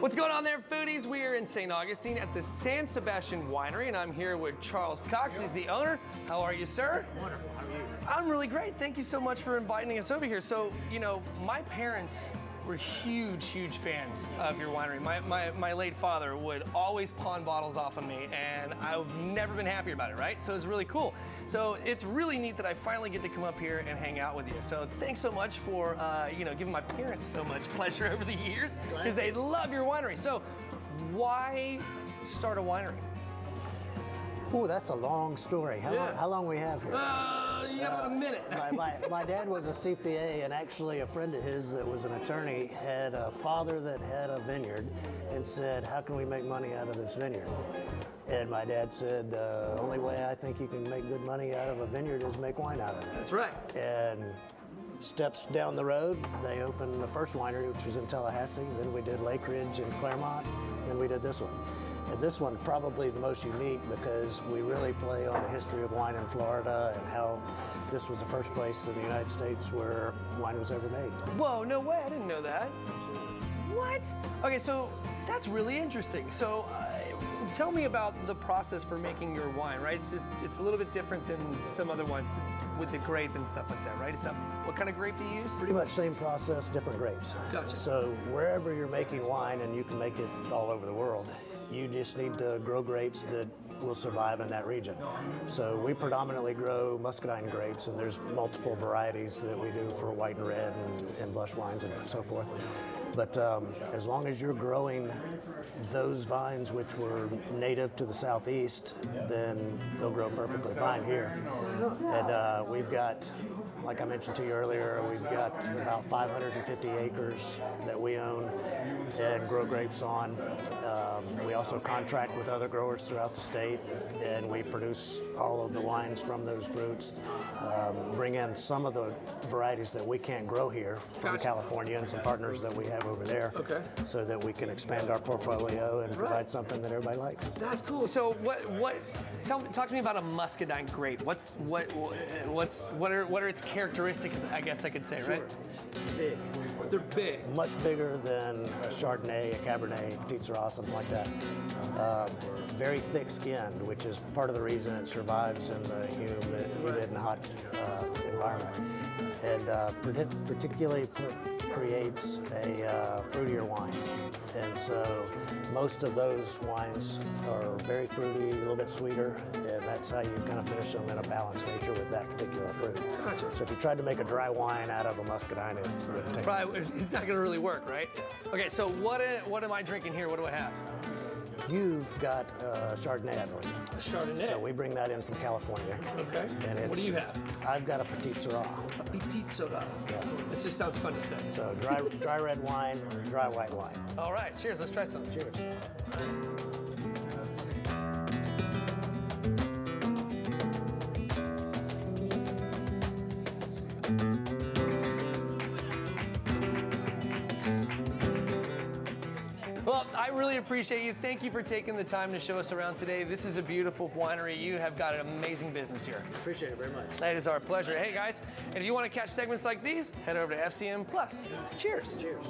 What's going on there, foodies? We are in St. Augustine at the Sebastian Winery, and I'm here with Charles Cox. He's the owner. How are you, sir? Wonderful. How are you? I'm really great. Thank you so much for inviting us over here. So, you know, my parents were huge fans of your winery. My late father would always pawn bottles off of me, and I've never been happier about it, right? So it's really cool. So it's really neat that I finally get to come up here and hang out with you. So thanks so much for, you know, giving my parents so much pleasure over the years, because they love your winery. So why start a winery? Oh, that's a long story. How long we have here? You got about a minute. My dad was a CPA, and actually a friend of his that was an attorney had a father that had a vineyard and said, how can we make money out of this vineyard? And my dad said, the only way I think you can make good money out of a vineyard is make wine out of it. That's right. And steps down the road, they opened the first winery, which was in Tallahassee. Then we did Lake Ridge and Claremont. Then we did this one. And this one probably the most unique because we really play on the history of wine in Florida and how this was the first place in the United States where wine was ever made. Whoa, no way, I didn't know that. What? Okay, so that's really interesting. So tell me about the process for making your wine, right? It's a little bit different than some other wines with the grape and stuff like that, right? What kind of grape do you use? Pretty much same process, different grapes. Gotcha. So wherever you're making wine, and you can make it all over the world, you just need to grow grapes that will survive in that region. So we predominantly grow muscadine grapes, and there's multiple varieties that we do for white and red and blush wines and so forth. But as long as you're growing those vines which were native to the southeast, then they'll grow perfectly fine here. And we've got, like I mentioned to you earlier, we've got about 550 acres that we own and grow grapes on. We also contract with other growers throughout the state, and we produce all of the wines from those fruits. Bring in some of the varieties that we can't grow here from California and some partners that we have over there, so that we can expand our portfolio and provide something that everybody likes. That's cool. So talk to me about a muscadine grape. What are its characteristics, I guess I could say, right? Big. They're big. Much bigger than a Chardonnay, a Cabernet, Petit Syrah, something like that. Very thick-skinned, which is part of the reason it survives in the humid and hot environment. And particularly creates a fruitier wine. And so most of those wines are very fruity, a little bit sweeter, and that's how you kind of finish them in a balanced nature with that particular fruit. Gotcha. So if you tried to make a dry wine out of a muscadine, it would take it's not going to really work, right? Okay, so what am I drinking here? What do I have? You've got Chardonnay, I believe. Chardonnay. So we bring that in from California. Okay. And what do you have? I've got a Petit Syrah. A Petit Syrah. Yeah. This just sounds fun to say. So dry red wine, dry white wine. All right, cheers. Let's try some. Cheers. Well, I really appreciate you. Thank you for taking the time to show us around today. This is a beautiful winery. You have got an amazing business here. Appreciate it very much. That is our pleasure. Hey guys, and if you want to catch segments like these, head over to FCM Plus. Cheers. Cheers.